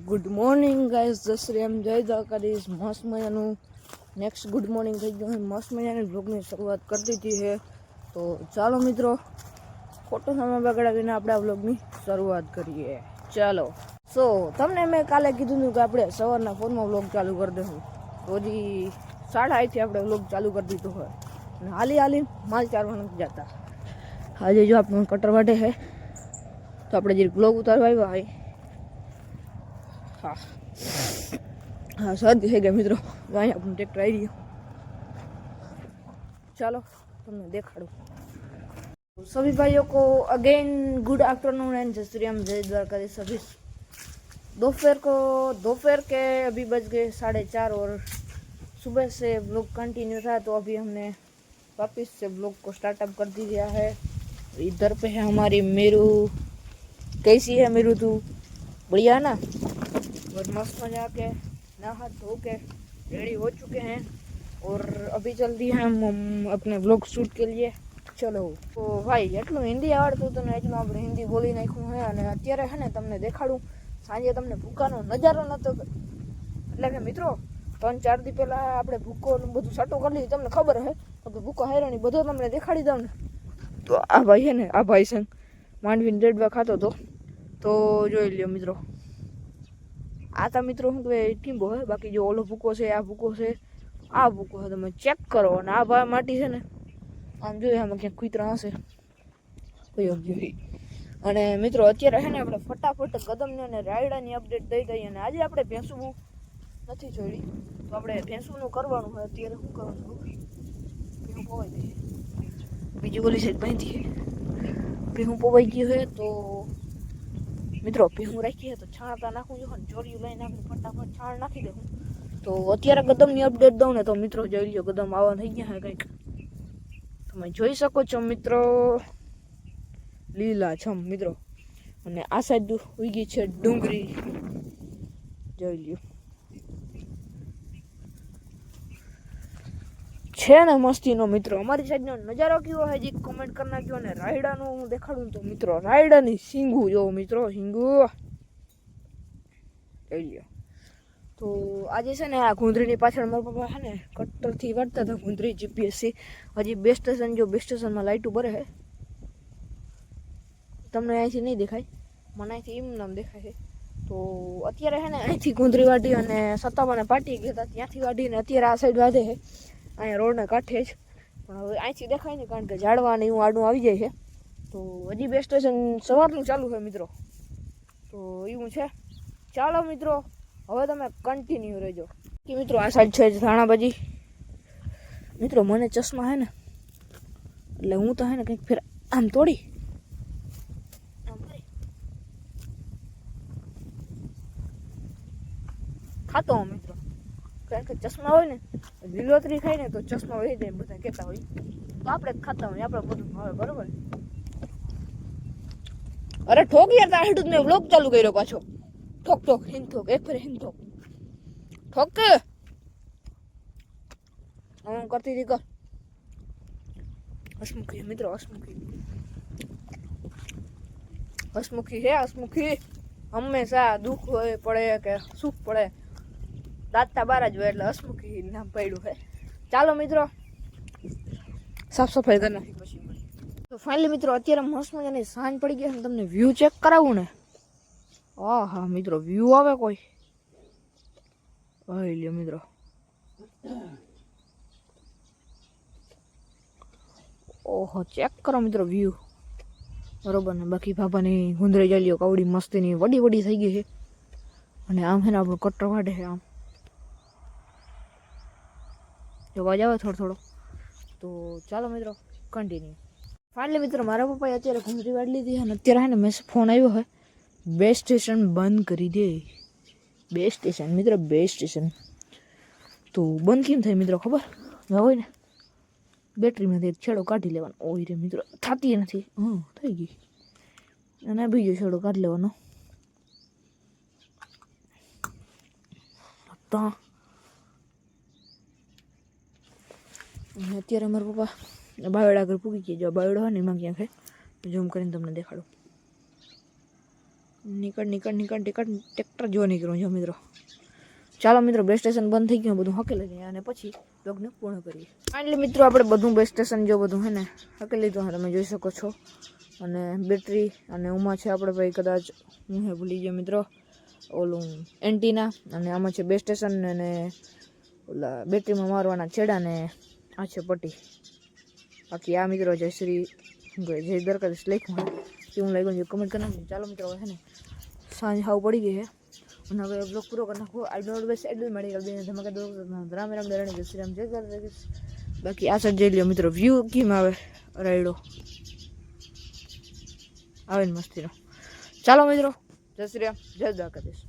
Good morning guys, જય શ્રી રામ, જય દ્વારકાધીશ. મસ્ત મજાનું નેક્સ્ટ ગુડ મોર્નિંગ થઈ ગયું છે. મસ્ત મજાની બ્લોગની શરૂઆત કરી દીધી છે. તો ચાલો મિત્રો, ખોટો સમય બગાડીને આપણે આ બ્લોગની શરૂઆત કરીએ. ચાલો. તમને મેં કાલે કીધું હતું કે આપણે સવારના ફોનમાં બ્લોગ ચાલુ કરી દઈશું. તો હજી 8:30થી આપણે બ્લોગ ચાલુ કરી દીધો હોય અને હાલી માલ ચારવા નથી જતા. આજે જો આપણે કટર વાટે છે તો આપણે જે બ્લોગ ઉતારવા આવ્યા હોય. हाँ सर्दी है क्या मित्रों, वहीं अपन ट्रैक्टर आई रही। चलो तुमने देखाड़ू। सभी भाइयों को अगेन गुड आफ्टरनून एंड जय श्री राम, जय द्वारकाधीश। सभी दोपहर के अभी बज गए 4:30 और सुबह से ब्लॉग कंटिन्यू था, तो अभी हमने वापस से ब्लॉग को स्टार्टअप कर दिया है। इधर पे है हमारी मीरू। कैसी है मीरू, तू बढ़िया ना? और मस्त मजा के नहा धो के रेडी हो चुके हैं और अभी चल दिए हम अपने ब्लॉग शूट के लिए। चलो तो भाई એટલું હિન્દી આવડતું હતું ને એટલું આપણે હિન્દી બોલી નાખ્યું છે. અને અત્યારે છે ને તમને દેખાડું, સાંજે તમને ભૂકાનો નજારો નહોતો. એટલે કે મિત્રો 3-4 દી પહેલાં આપણે ભૂકોનું બધું સાટું કરી લીધું, તમને ખબર હે તો ભૂકો હેરાની બધો તમને દેખાડી દઉં ને. તો આ ભાઈ છે ને, આ ભાઈ સંગ માંડવીને ડેડવા ખાતો હતો, તો જોઈ લ્યો મિત્રો. આ તો મિત્રો શું કહેવાય, ટીમ્બો હે. બાકી જો ઓલો ભૂકો છે, આ ભૂકો છે, આ ભૂકો છે, તમે ચેક કરો. અને આ ભાઈ માટી છે ને, આમ જોઈએ આમાં ક્યાંક કૂતરા હશે કોઈ. અને મિત્રો અત્યારે છે ને આપણે ફટાફટ કદમને અને રાયડાની અપડેટ દઈ દઈએ. અને આજે આપણે ભેંસું નથી જોઈ, તો આપણે ભેંસુનું કરવાનું હોય. અત્યારે શું કરવાનું, ભેહું પોવાઈ દઈએ. બીજી ઓલી સાઈડ બાંધી છે, ભેહું પોવાઈ ગયું છે. તો મિત્રો ભેહું રાખીએ તો છાણતા નાખવું જોઈએ. ચોરીયું લઈને આપણે ફટાફટ છાણ નાખી દઉં. તો અત્યારે કદમની અપડેટ દઉં ને, તો મિત્રો જોઈ લો, કદમ આવવા થઈ ગયા છે કંઈક. તમે જોઈ શકો છો મિત્રો, લીલા છમ મિત્રો. અને આ સાઈડ ઉગી છે ડુંગળી, જોઈ લ્યો. છે ને મસ્તીનો મિત્રો. અમારી સાઈડનો નજારો કેવો છે જે કોમેન્ટ કરી નાખજો. અને રાયડાનું હું દેખાડું તો મિત્રો, રાયડાની સિંગું જો મિત્રો, સિંગું જોઈ લ્યો. તો આજે છે ને આ ગુંદરીની પાછળ મારા પપ્પા છે ને કટ્ટરથી વાટતા હતા ગુંદરી જીપીએસસી. હજી બે સ્ટેશન, જો બે સ્ટેશનમાં લાઇટું બરે છે. તમને અહીંથી નહીં દેખાય, મને અહીંથી એમ નામ દેખાય છે. તો અત્યારે છે ને અહીંથી ગુંદરી વાટી અને સત્તાવાને પાટી ગયા હતા, ત્યાંથી વાટીને અત્યારે આ સાઈડ વાઢે છે, અહીંયા રોડના કાંઠે જ. પણ હવે અહીંથી દેખાય નહીં, કારણ કે ઝાડવા ને એવું આડું આવી જાય છે. તો હજી બે સ્ટેશન સવારનું ચાલુ છે મિત્રો. તો એવું છે. ચાલો મિત્રો, હવે તમે કન્ટિન્યુ રહેજો. કે મિત્રો આ સાઈડ છે ધાણાભાજી. મિત્રો મને ચશ્મા હે ને, એટલે હું તો હે ને કંઈક ફેર આમ તોડી ખાતો હું મિત્રો. કારણ કે ચશ્મા હોય ને, લીલોતરી ખાય ને તો ચશ્મા વહી જાય, બધા કહેતા હોય. તો આપણે જ ખાતા હોય, આપણે બધું ભાવે, બરોબર. અરે ઠોક યાર, તાર હેઠું મેં વ્લોગ ચાલુ કર્યો પાછો. ઠોક ઠોક હિંગ ઠોક, એક ફેર હિંગ ઠોક ઠોક કે હું કરતી હતી. કર હસમુખી મિત્રો, હસમુખી છે. હસમુખી હંમેશા દુઃખ હોય પડે કે સુખ પડે, દાંતતા બાર જ હોય, એટલે હસમુખી નામ પડ્યું છે. ચાલો મિત્રો, સાફ સફાઈ કરી નાખી પછી. તો ફાઇનલી મિત્રો અત્યારે મસ્ત મજાની સાંજ પડી ગઈ. તમને વ્યૂ ચેક કરાવું ને, હા મિત્રો વ્યૂ આવે કોઈ લ્યો મિત્રો. ઓહો ચેક કરો મિત્રો વ્યૂ, બરોબર ને. બાકી બાબાની ગુંદરી ચાલ્યો કવડી મસ્તીની વડી થઈ ગઈ છે. અને આમ છે ને આપણું કટર વાઢે છે, આમ અવાજ આવે થોડો. તો ચાલો મિત્રો કન્ટિન્યુ. ફાઇનલી મિત્રો મારા પપ્પાએ અત્યારે ગુંદરી વાળી લીધી. અને અત્યારે છે ને મેં ફોન આવ્યો હોય, બે સ્ટેશન બંધ કરી દે. બે સ્ટેશન મિત્રો, બે સ્ટેશન. તો બંધ કેમ થાય મિત્રો ખબર હોય ને, બેટરીમાંથી એક છેડો કાઢી લેવાનો. ઓય રે મિત્રો, થતી નથી. થઈ ગઈ. અને બીજો છેડો કાઢી લેવાનો. તો અત્યારે મારા પપ્પા બાયોડા આગળ પૂગી ગયા. જો બાયોડો હોય ને એમાં ક્યાં છે, ઝૂમ કરીને તમને દેખાડું. નીકળ ટ્રેક્ટર જો નીકળ્યું જો મિત્રો. ચાલો મિત્રો, બેસ સ્ટેશન બંધ થઈ ગયું, બધું હકેલી લઈએ અને પછી બ્લોગને પૂર્ણ કરીએ. ફાઇનલી મિત્રો આપણે બધું બેસ સ્ટેશન જો બધું હે ને હકેલી લીધું, તમે જોઈ શકો છો. અને બેટરી અને ઉમાં છે આપણે ભાઈ કદાચ હું હે ભૂલી ગયો મિત્રો ઓલું એન્ટીના, અને આમાં છે બેસ સ્ટેશન અને ઓલા બેટરીમાં મારવાના છેડા ને આ છે પટ્ટી. બાકી આ મિત્રો જય શ્રી જય દ્વારકાધીશ લખ્યું હોય કેવું લાગ્યું છે કમેન્ટ કરી નાખજો. ચાલો મિત્રો હવે હે ને સાંજ હાવ પડી ગઈ છે અને હવે બ્લોગ પૂરો કરી નાખો. આઈ ડોન્ટ બેસ એડલ મળી ગયો ધમાકા દો રામ રામ દરણી જય શ્રી રામ જય દ્વારકાધીશ. બાકી આ સાઈડ જઈ લ્યો મિત્રો, વ્યૂ કેમ આવે રાયડો આવે ને મસ્તીનો. ચાલો મિત્રો, જય શ્રી રામ જય દ્વારકાધીશ.